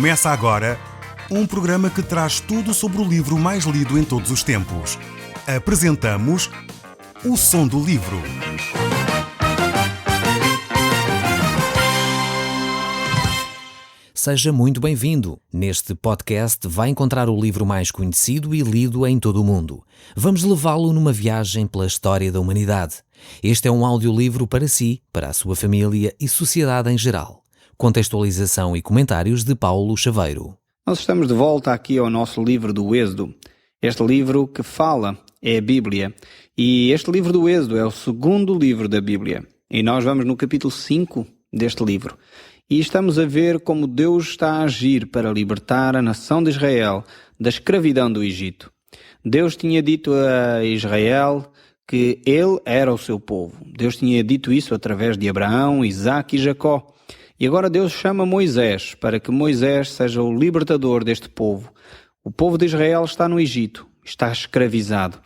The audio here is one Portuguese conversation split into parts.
Começa agora um programa que traz tudo sobre o livro mais lido em todos os tempos. Apresentamos O Som do Livro. Seja muito bem-vindo. Neste podcast vai encontrar o livro mais conhecido e lido em todo o mundo. Vamos levá-lo numa viagem pela história da humanidade. Este é um audiolivro para si, para a sua família e sociedade em geral. Contextualização e comentários de Paulo Chaveiro. Nós estamos de volta aqui ao nosso livro do Êxodo. Este livro que fala é a Bíblia. E este livro do Êxodo é o segundo livro da Bíblia. E nós vamos no capítulo 5 deste livro. E estamos a ver como Deus está a agir para libertar a nação de Israel da escravidão do Egito. Deus tinha dito a Israel que ele era o seu povo. Deus tinha dito isso através de Abraão, Isaque e Jacó. E agora Deus chama Moisés para que Moisés seja o libertador deste povo. O povo de Israel está no Egito, está escravizado.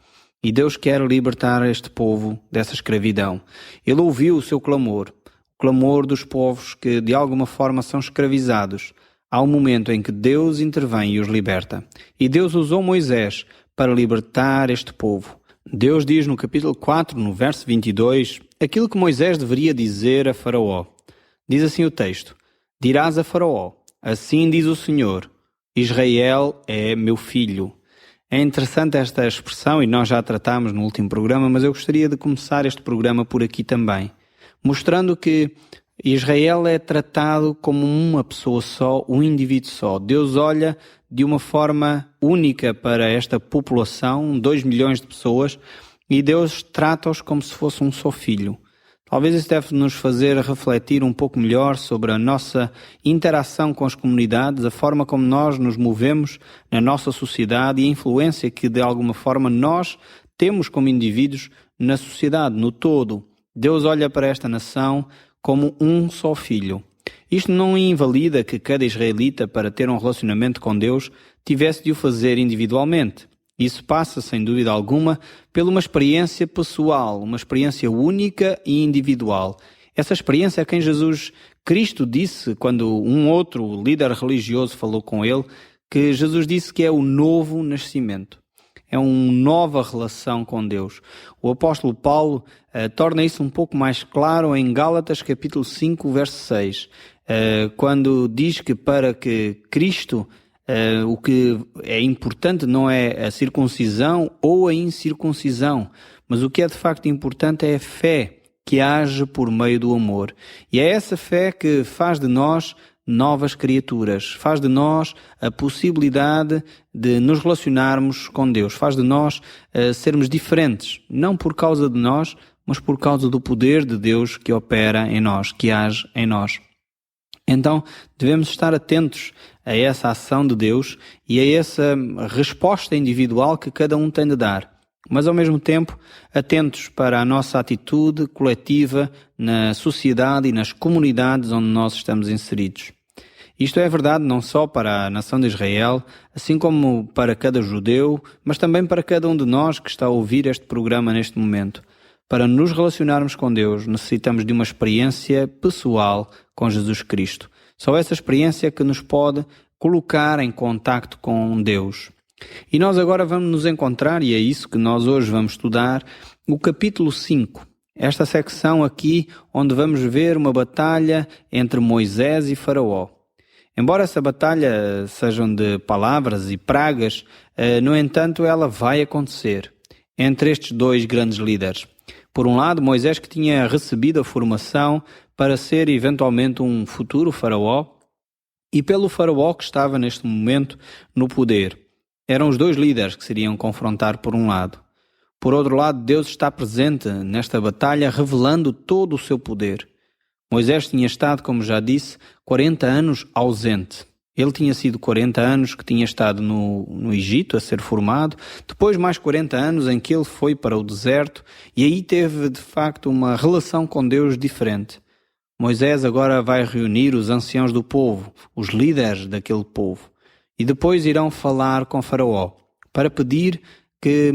E Deus quer libertar este povo dessa escravidão. Ele ouviu o seu clamor, o clamor dos povos que de alguma forma são escravizados. Há um momento em que Deus intervém e os liberta. E Deus usou Moisés para libertar este povo. Deus diz no capítulo 4, no verso 22, aquilo que Moisés deveria dizer a Faraó. Diz assim o texto: dirás a Faraó, assim diz o Senhor, Israel é meu filho. É interessante esta expressão e nós já a tratámos no último programa, mas eu gostaria de começar este programa por aqui também, mostrando que Israel é tratado como uma pessoa só, um indivíduo só. Deus olha de uma forma única para esta população, 2 milhões de pessoas, e Deus trata-os como se fosse um só filho. Talvez isso deve nos fazer refletir um pouco melhor sobre a nossa interação com as comunidades, a forma como nós nos movemos na nossa sociedade e a influência que, de alguma forma, nós temos como indivíduos na sociedade, no todo. Deus olha para esta nação como um só filho. Isto não invalida que cada israelita, para ter um relacionamento com Deus, tivesse de o fazer individualmente. Isso passa, sem dúvida alguma, por uma experiência pessoal, uma experiência única e individual. Essa experiência é quem Jesus Cristo disse, quando um outro líder religioso falou com ele, que Jesus disse que é o novo nascimento. É uma nova relação com Deus. O apóstolo Paulo torna isso um pouco mais claro em Gálatas capítulo 5, verso 6, quando diz que para que Cristo... o que é importante não é a circuncisão ou a incircuncisão, mas o que é de facto importante é a fé que age por meio do amor. E é essa fé que faz de nós novas criaturas, faz de nós a possibilidade de nos relacionarmos com Deus, faz de nós sermos diferentes, não por causa de nós, mas por causa do poder de Deus que opera em nós, que age em nós. Então, devemos estar atentos a essa ação de Deus e a essa resposta individual que cada um tem de dar, mas ao mesmo tempo atentos para a nossa atitude coletiva na sociedade e nas comunidades onde nós estamos inseridos. Isto é verdade não só para a nação de Israel, assim como para cada judeu, mas também para cada um de nós que está a ouvir este programa neste momento. Para nos relacionarmos com Deus, necessitamos de uma experiência pessoal com Jesus Cristo. Só essa experiência que nos pode colocar em contacto com Deus. E nós agora vamos nos encontrar, e é isso que nós hoje vamos estudar, o capítulo 5. Esta secção aqui onde vamos ver uma batalha entre Moisés e Faraó. Embora essa batalha sejam de palavras e pragas, no entanto ela vai acontecer entre estes dois grandes líderes. Por um lado, Moisés, que tinha recebido a formação para ser eventualmente um futuro faraó, e pelo faraó que estava neste momento no poder. Eram os dois líderes que se iriam confrontar por um lado. Por outro lado, Deus está presente nesta batalha, revelando todo o seu poder. Moisés tinha estado, como já disse, 40 anos ausente. Ele tinha sido 40 anos que tinha estado no Egito a ser formado, depois mais 40 anos em que ele foi para o deserto e aí teve de facto uma relação com Deus diferente. Moisés agora vai reunir os anciãos do povo, os líderes daquele povo, e depois irão falar com Faraó para pedir que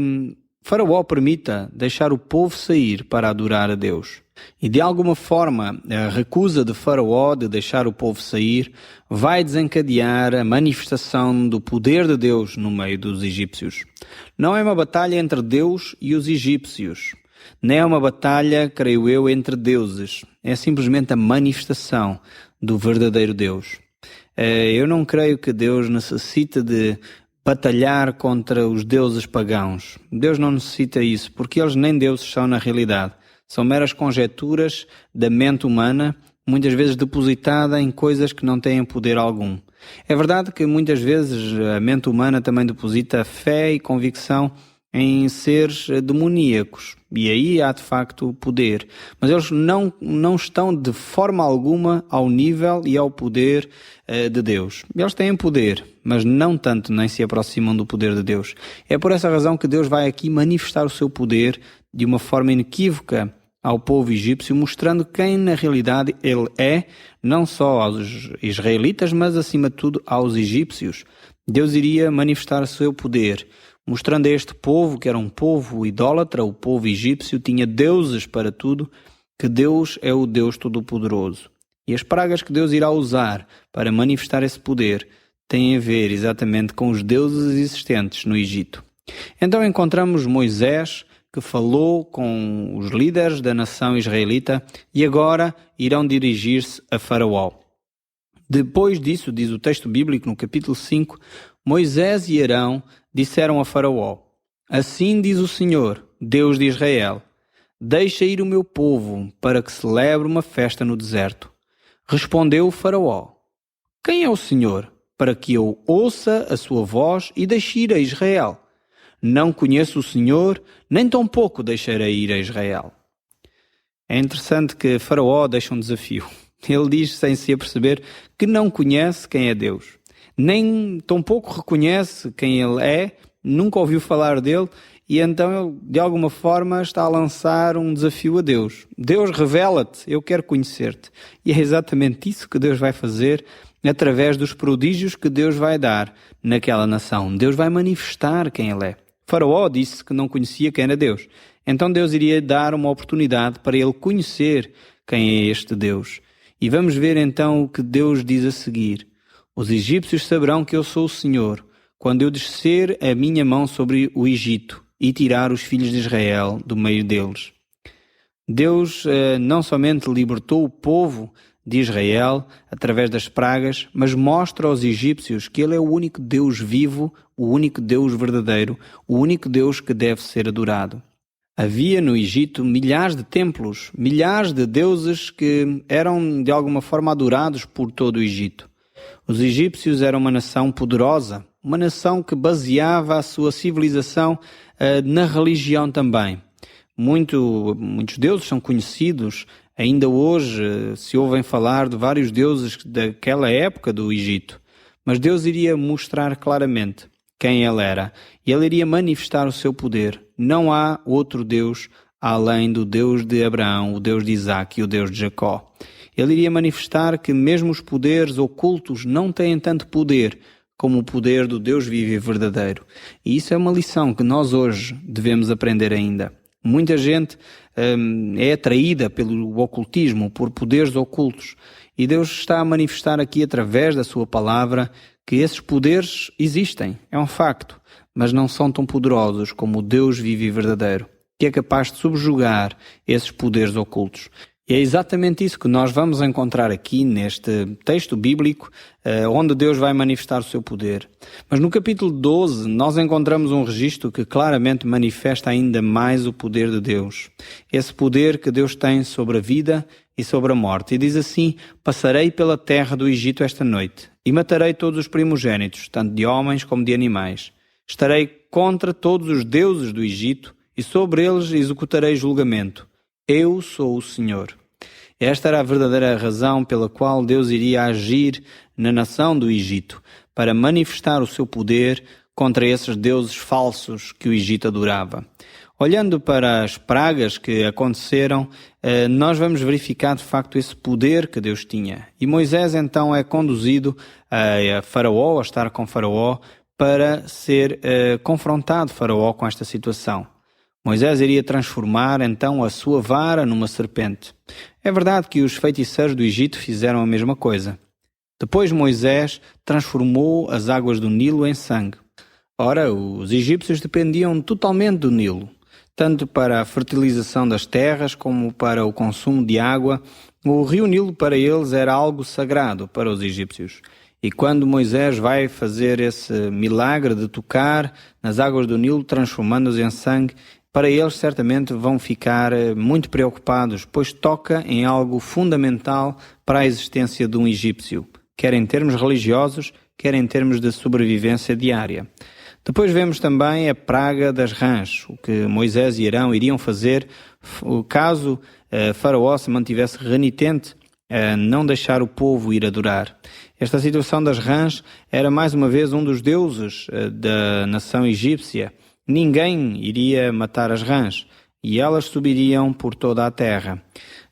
Faraó permita deixar o povo sair para adorar a Deus. E de alguma forma, a recusa de Faraó de deixar o povo sair vai desencadear a manifestação do poder de Deus no meio dos egípcios. Não é uma batalha entre Deus e os egípcios. Nem é uma batalha, creio eu, entre deuses. É simplesmente a manifestação do verdadeiro Deus. Eu não creio que Deus necessite de batalhar contra os deuses pagãos. Deus não necessita isso, porque eles nem deuses são na realidade. São meras conjecturas da mente humana, muitas vezes depositada em coisas que não têm poder algum. É verdade que muitas vezes a mente humana também deposita fé e convicção em seres demoníacos. E aí há de facto poder. Mas eles não estão de forma alguma ao nível e ao poder de Deus. Eles têm poder, mas não tanto, nem se aproximam do poder de Deus. É por essa razão que Deus vai aqui manifestar o seu poder de uma forma inequívoca ao povo egípcio, mostrando quem na realidade ele é, não só aos israelitas, mas acima de tudo aos egípcios. Deus iria manifestar o seu poder, mostrando a este povo, que era um povo idólatra, o povo egípcio tinha deuses para tudo, que Deus é o Deus Todo-Poderoso. E as pragas que Deus irá usar para manifestar esse poder têm a ver exatamente com os deuses existentes no Egito. Então encontramos Moisés, que falou com os líderes da nação israelita e agora irão dirigir-se a Faraó. Depois disso, diz o texto bíblico no capítulo 5, Moisés e Arão disseram a Faraó: Assim diz o Senhor, Deus de Israel, deixa ir o meu povo para que celebre uma festa no deserto. Respondeu o Faraó: Quem é o Senhor, para que eu ouça a sua voz e deixe ir a Israel? Não conheço o Senhor, nem tampouco deixarei ir a Israel. É interessante que Faraó deixa um desafio. Ele diz, sem se aperceber, que não conhece quem é Deus. Nem tampouco reconhece quem ele é, nunca ouviu falar dele, e então ele, de alguma forma, está a lançar um desafio a Deus. Deus, revela-te, eu quero conhecer-te. E é exatamente isso que Deus vai fazer através dos prodígios que Deus vai dar naquela nação. Deus vai manifestar quem ele é. Faraó disse que não conhecia quem era Deus. Então Deus iria dar uma oportunidade para ele conhecer quem é este Deus. E vamos ver então o que Deus diz a seguir. Os egípcios saberão que eu sou o Senhor, quando eu descer a minha mão sobre o Egito e tirar os filhos de Israel do meio deles. Deus não somente libertou o povo de Israel através das pragas, mas mostra aos egípcios que ele é o único Deus vivo, o único Deus verdadeiro, o único Deus que deve ser adorado. Havia no Egito milhares de templos, milhares de deuses que eram de alguma forma adorados por todo o Egito. Os egípcios eram uma nação poderosa, uma nação que baseava a sua civilização na religião também. Muitos deuses são conhecidos. Ainda hoje se ouvem falar de vários deuses daquela época do Egito. Mas Deus iria mostrar claramente quem ele era. E ele iria manifestar o seu poder. Não há outro Deus além do Deus de Abraão, o Deus de Isaac e o Deus de Jacó. Ele iria manifestar que mesmo os poderes ocultos não têm tanto poder como o poder do Deus vivo e verdadeiro. E isso é uma lição que nós hoje devemos aprender ainda. Muita gente é atraída pelo ocultismo, por poderes ocultos. E Deus está a manifestar aqui, através da sua palavra, que esses poderes existem. É um facto. Mas não são tão poderosos como o Deus vivo e verdadeiro, que é capaz de subjugar esses poderes ocultos. E é exatamente isso que nós vamos encontrar aqui neste texto bíblico, onde Deus vai manifestar o seu poder. Mas no capítulo 12 nós encontramos um registro que claramente manifesta ainda mais o poder de Deus. Esse poder que Deus tem sobre a vida e sobre a morte. E diz assim: Passarei pela terra do Egito esta noite e matarei todos os primogênitos, tanto de homens como de animais. Estarei contra todos os deuses do Egito e sobre eles executarei julgamento. Eu sou o Senhor. Esta era a verdadeira razão pela qual Deus iria agir na nação do Egito, para manifestar o seu poder contra esses deuses falsos que o Egito adorava. Olhando para as pragas que aconteceram, nós vamos verificar de facto esse poder que Deus tinha. E Moisés então é conduzido a Faraó, a estar com Faraó, para ser confrontado Faraó com esta situação. Moisés iria transformar então a sua vara numa serpente. É verdade que os feiticeiros do Egito fizeram a mesma coisa. Depois Moisés transformou as águas do Nilo em sangue. Ora, os egípcios dependiam totalmente do Nilo, tanto para a fertilização das terras como para o consumo de água. O rio Nilo para eles era algo sagrado para os egípcios. E quando Moisés vai fazer esse milagre de tocar nas águas do Nilo, transformando-as em sangue, para eles certamente vão ficar muito preocupados, pois toca em algo fundamental para a existência de um egípcio, quer em termos religiosos, quer em termos de sobrevivência diária. Depois vemos também a praga das rãs, o que Moisés e Arão iriam fazer caso Faraó se mantivesse renitente a não deixar o povo ir adorar. Esta situação das rãs era mais uma vez um dos deuses da nação egípcia. Ninguém iria matar as rãs e elas subiriam por toda a terra.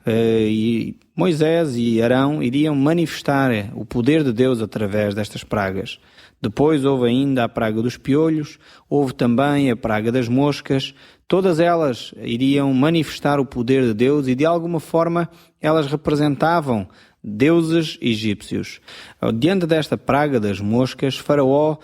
E Moisés e Arão iriam manifestar o poder de Deus através destas pragas. Depois houve ainda a praga dos piolhos, houve também a praga das moscas. Todas elas iriam manifestar o poder de Deus e de alguma forma elas representavam deuses egípcios. Diante desta praga das moscas, Faraó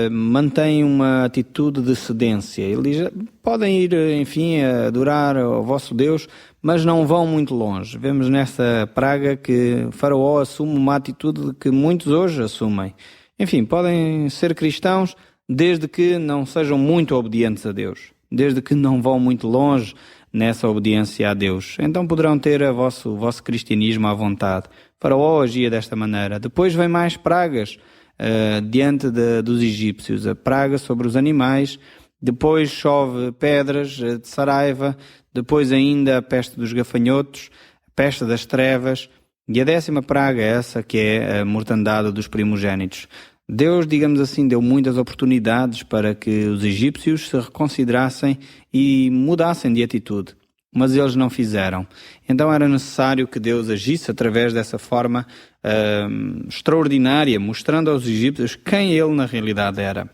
mantém uma atitude de cedência. Ele diz, podem ir, enfim, adorar ao vosso Deus, mas não vão muito longe. Vemos nesta praga que Faraó assume uma atitude que muitos hoje assumem. Enfim, podem ser cristãos desde que não sejam muito obedientes a Deus, desde que não vão muito longe nessa obediência a Deus. Então poderão ter o vosso cristianismo à vontade. Faraó agia desta maneira. Depois vem mais pragas diante dos egípcios. A praga sobre os animais, depois chove pedras de Saraiva, depois ainda a peste dos gafanhotos, a peste das trevas, e a 10ª praga é essa que é a mortandade dos primogênitos. Deus, digamos assim, deu muitas oportunidades para que os egípcios se reconsiderassem e mudassem de atitude, mas eles não fizeram. Então era necessário que Deus agisse através dessa forma extraordinária, mostrando aos egípcios quem ele na realidade era.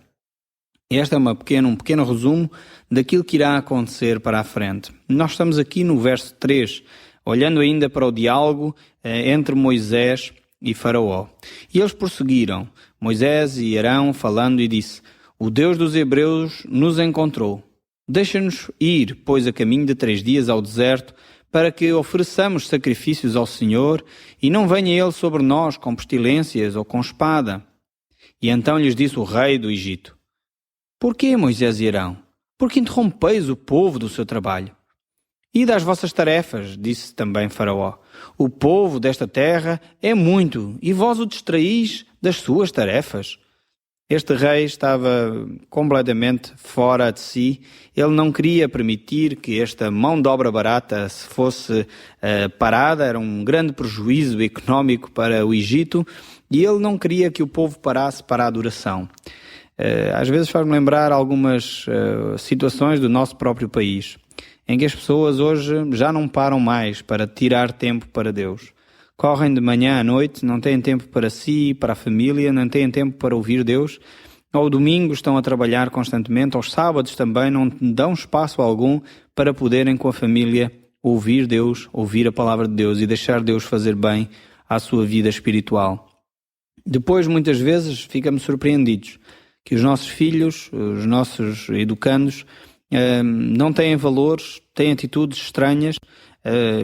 Este é um pequeno resumo daquilo que irá acontecer para a frente. Nós estamos aqui no verso 3, olhando ainda para o diálogo entre Moisés e Faraó. E eles prosseguiram, Moisés e Arão falando, e disse, o Deus dos Hebreus nos encontrou. Deixa-nos ir, pois, a caminho de 3 dias ao deserto, para que ofereçamos sacrifícios ao Senhor, e não venha Ele sobre nós com pestilências ou com espada. E então lhes disse o rei do Egito, porquê, Moisés e Arão? Porque interrompeis o povo do seu trabalho? E das vossas tarefas, disse também Faraó. O povo desta terra é muito, e vós o distraís das suas tarefas. Este rei estava completamente fora de si. Ele não queria permitir que esta mão de obra barata se fosse parada. Era um grande prejuízo económico para o Egito. E ele não queria que o povo parasse para a adoração. Às vezes faz-me lembrar algumas situações do nosso próprio país, em que as pessoas hoje já não param mais para tirar tempo para Deus. Correm de manhã à noite, não têm tempo para si, para a família, não têm tempo para ouvir Deus. Ao domingo estão a trabalhar constantemente, aos sábados também não dão espaço algum para poderem com a família ouvir Deus, ouvir a palavra de Deus e deixar Deus fazer bem à sua vida espiritual. Depois, muitas vezes, ficamos surpreendidos que os nossos filhos, os nossos educandos, não têm valores, têm atitudes estranhas,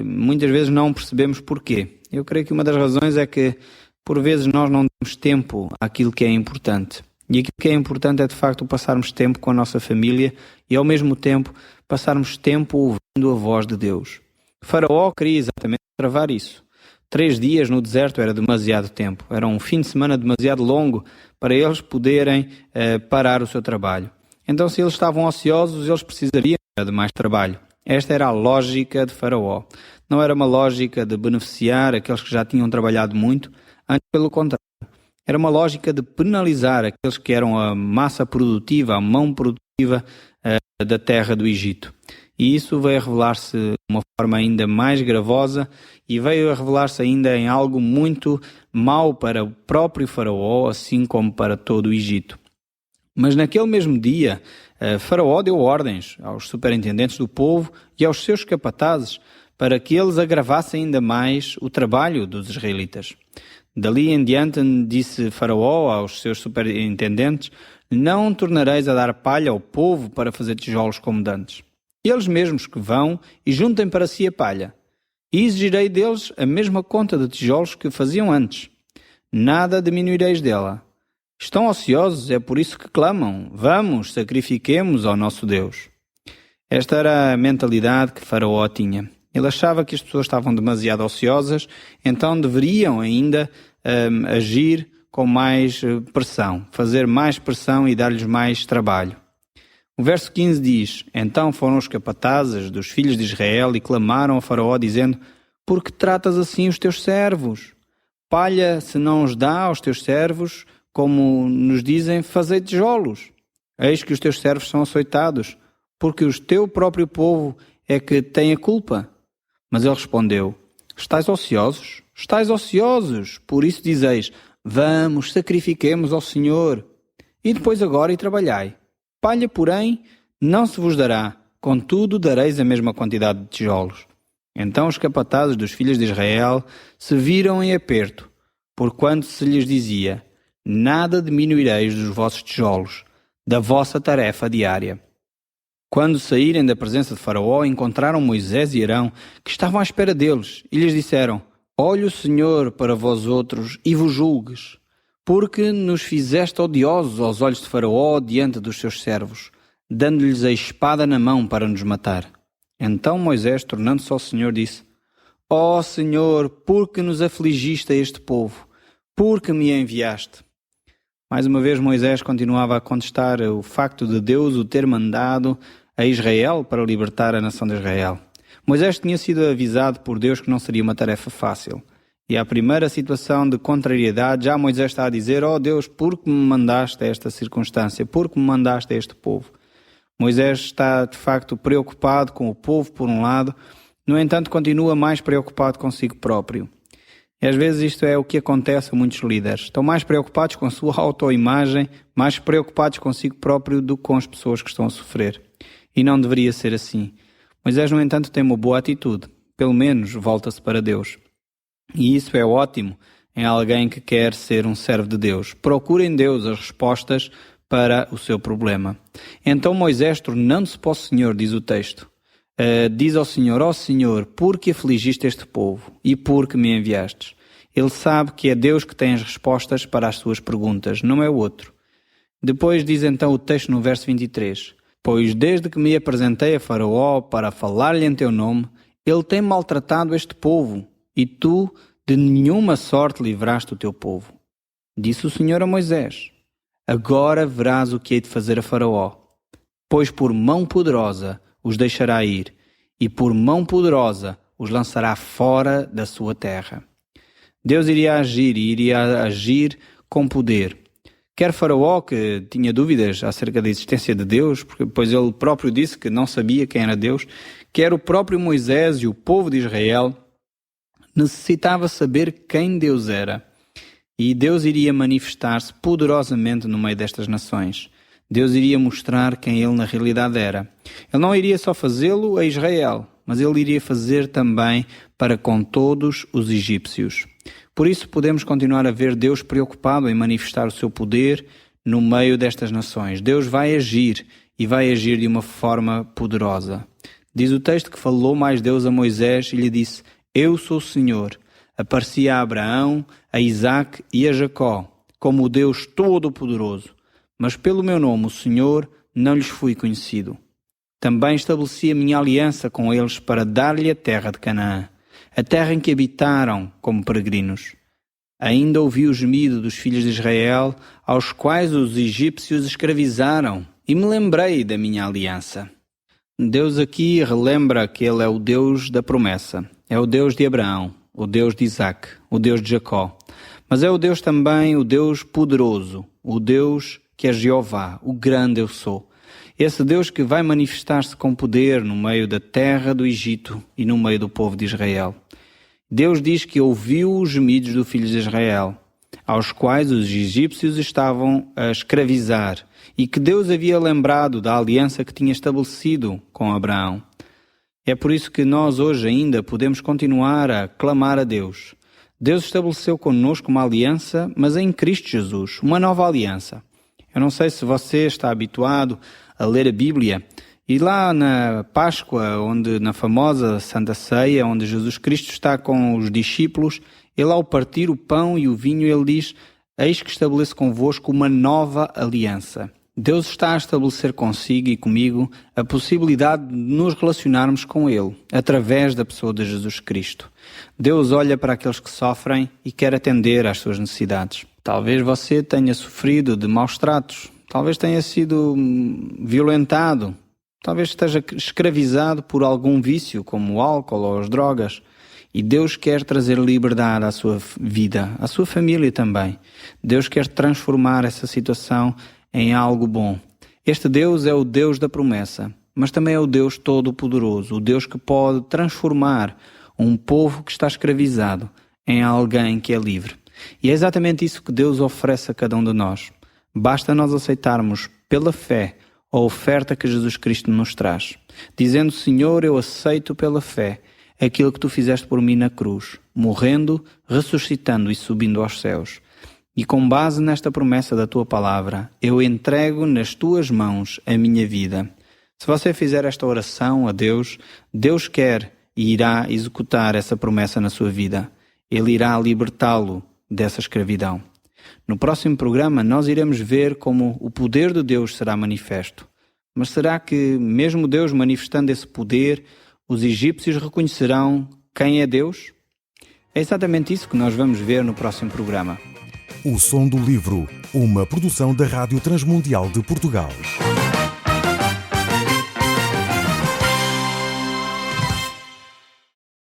muitas vezes não percebemos porquê. Eu creio que uma das razões é que, por vezes, nós não damos tempo àquilo que é importante. E aquilo que é importante é, de facto, passarmos tempo com a nossa família e, ao mesmo tempo, passarmos tempo ouvindo a voz de Deus. Faraó queria exatamente travar isso. 3 dias no deserto era demasiado tempo. Era um fim de semana demasiado longo para eles poderem parar o seu trabalho. Então, se eles estavam ociosos, eles precisariam de mais trabalho. Esta era a lógica de Faraó. Não era uma lógica de beneficiar aqueles que já tinham trabalhado muito, antes pelo contrário. Era uma lógica de penalizar aqueles que eram a massa produtiva, a mão produtiva da terra do Egito. E isso veio a revelar-se de uma forma ainda mais gravosa e veio a revelar-se ainda em algo muito mau para o próprio Faraó, assim como para todo o Egito. Mas naquele mesmo dia, Faraó deu ordens aos superintendentes do povo e aos seus capatazes para que eles agravassem ainda mais o trabalho dos israelitas. Dali em diante disse Faraó aos seus superintendentes: não tornareis a dar palha ao povo para fazer tijolos como dantes. Eles mesmos que vão e juntem para si a palha. E exigirei deles a mesma conta de tijolos que faziam antes. Nada diminuireis dela. Estão ociosos, é por isso que clamam: vamos, sacrifiquemos ao nosso Deus. Esta era a mentalidade que Faraó tinha. Ele achava que as pessoas estavam demasiado ociosas, então deveriam ainda agir com mais pressão, fazer mais pressão e dar-lhes mais trabalho. O verso 15 diz: então foram os capatazes dos filhos de Israel e clamaram a Faraó, dizendo: por que tratas assim os teus servos? Palha se não os dá aos teus servos, como nos dizem, fazei tijolos. Eis que os teus servos são açoitados, porque o teu próprio povo é que tem a culpa. Mas ele respondeu: estais ociosos? Estais ociosos, por isso dizeis: vamos, sacrifiquemos ao Senhor. E depois agora e trabalhai. Palha, porém, não se vos dará, contudo dareis a mesma quantidade de tijolos. Então os capatazes dos filhos de Israel se viram em aperto, porquanto se lhes dizia: nada diminuireis dos vossos tijolos, da vossa tarefa diária. Quando saírem da presença de Faraó, encontraram Moisés e Arão, que estavam à espera deles, e lhes disseram: olhe o Senhor para vós outros e vos julgues, porque nos fizeste odiosos aos olhos de Faraó diante dos seus servos, dando-lhes a espada na mão para nos matar. Então Moisés, tornando-se ao Senhor, disse: ó Senhor, por que nos afligiste a este povo? Por que me enviaste? Mais uma vez Moisés continuava a contestar o facto de Deus o ter mandado a Israel para libertar a nação de Israel. Moisés tinha sido avisado por Deus que não seria uma tarefa fácil. E à primeira situação de contrariedade, já Moisés está a dizer: ó Deus, por que me mandaste a esta circunstância? Por que me mandaste a este povo? Moisés está de facto preocupado com o povo por um lado, no entanto continua mais preocupado consigo próprio. E às vezes isto é o que acontece a muitos líderes. Estão mais preocupados com a sua autoimagem, mais preocupados consigo próprio do que com as pessoas que estão a sofrer. E não deveria ser assim. Moisés, no entanto, tem uma boa atitude. Pelo menos volta-se para Deus. E isso é ótimo em alguém que quer ser um servo de Deus. Procura em Deus as respostas para o seu problema. Então Moisés, tornando-se para o Senhor, diz o texto, diz ao Senhor: ó Senhor, por que afligiste este povo e por que me enviastes? Ele sabe que é Deus que tem as respostas para as suas perguntas, não é o outro. Depois diz então o texto no verso 23: pois desde que me apresentei a Faraó para falar-lhe em teu nome, ele tem maltratado este povo, e tu de nenhuma sorte livraste o teu povo. Disse o Senhor a Moisés: agora verás o que hei de fazer a Faraó, pois por mão poderosa os deixará ir, e por mão poderosa os lançará fora da sua terra. Deus iria agir, e iria agir com poder. Quer Faraó, que tinha dúvidas acerca da existência de Deus, pois ele próprio disse que não sabia quem era Deus, quer o próprio Moisés e o povo de Israel, necessitava saber quem Deus era. E Deus iria manifestar-se poderosamente no meio destas nações. Deus iria mostrar quem ele na realidade era. Ele não iria só fazê-lo a Israel, mas ele iria fazer também para com todos os egípcios. Por isso podemos continuar a ver Deus preocupado em manifestar o seu poder no meio destas nações. Deus vai agir, e vai agir de uma forma poderosa. Diz o texto que falou mais Deus a Moisés e lhe disse: eu sou o Senhor. Aparecia a Abraão, a Isaque e a Jacó, como o Deus Todo-Poderoso. Mas pelo meu nome, o Senhor, não lhes fui conhecido. Também estabeleci a minha aliança com eles para dar-lhe a terra de Canaã, a terra em que habitaram como peregrinos. Ainda ouvi o gemido dos filhos de Israel, aos quais os egípcios escravizaram, e me lembrei da minha aliança. Deus aqui relembra que Ele é o Deus da promessa, é o Deus de Abraão, o Deus de Isaque, o Deus de Jacó. Mas é o Deus também, o Deus poderoso, o Deus que é Jeová, o grande eu sou. Esse Deus que vai manifestar-se com poder no meio da terra do Egito e no meio do povo de Israel. Deus diz que ouviu os gemidos dos filhos de Israel. aos quais os egípcios estavam a escravizar, e que Deus havia lembrado da aliança que tinha estabelecido com Abraão. É por isso que nós hoje ainda podemos continuar a clamar a Deus. Deus estabeleceu connosco uma aliança, mas em Cristo Jesus, uma nova aliança. Eu não sei se você está habituado a ler a Bíblia, e lá na Páscoa, na famosa Santa Ceia, onde Jesus Cristo está com os discípulos, ele ao partir o pão e o vinho, ele diz: eis que estabeleço convosco uma nova aliança. Deus está a estabelecer consigo e comigo a possibilidade de nos relacionarmos com Ele, através da pessoa de Jesus Cristo. Deus olha para aqueles que sofrem e quer atender às suas necessidades. Talvez você tenha sofrido de maus tratos, talvez tenha sido violentado, talvez esteja escravizado por algum vício, como o álcool ou as drogas. E Deus quer trazer liberdade à sua vida, à sua família também. Deus quer transformar essa situação em algo bom. Este Deus é o Deus da promessa, mas também é o Deus todo-poderoso, o Deus que pode transformar um povo que está escravizado em alguém que é livre. E é exatamente isso que Deus oferece a cada um de nós. Basta nós aceitarmos pela fé a oferta que Jesus Cristo nos traz, dizendo: Senhor, eu aceito pela fé aquilo que tu fizeste por mim na cruz, morrendo, ressuscitando e subindo aos céus. E com base nesta promessa da tua palavra, eu entrego nas tuas mãos a minha vida. Se você fizer esta oração a Deus, Deus quer e irá executar essa promessa na sua vida. Ele irá libertá-lo dessa escravidão. No próximo programa, nós iremos ver como o poder de Deus será manifesto. Mas será que, mesmo Deus manifestando esse poder, os egípcios reconhecerão quem é Deus? É exatamente isso que nós vamos ver no próximo programa. O Som do Livro, uma produção da Rádio Transmundial de Portugal.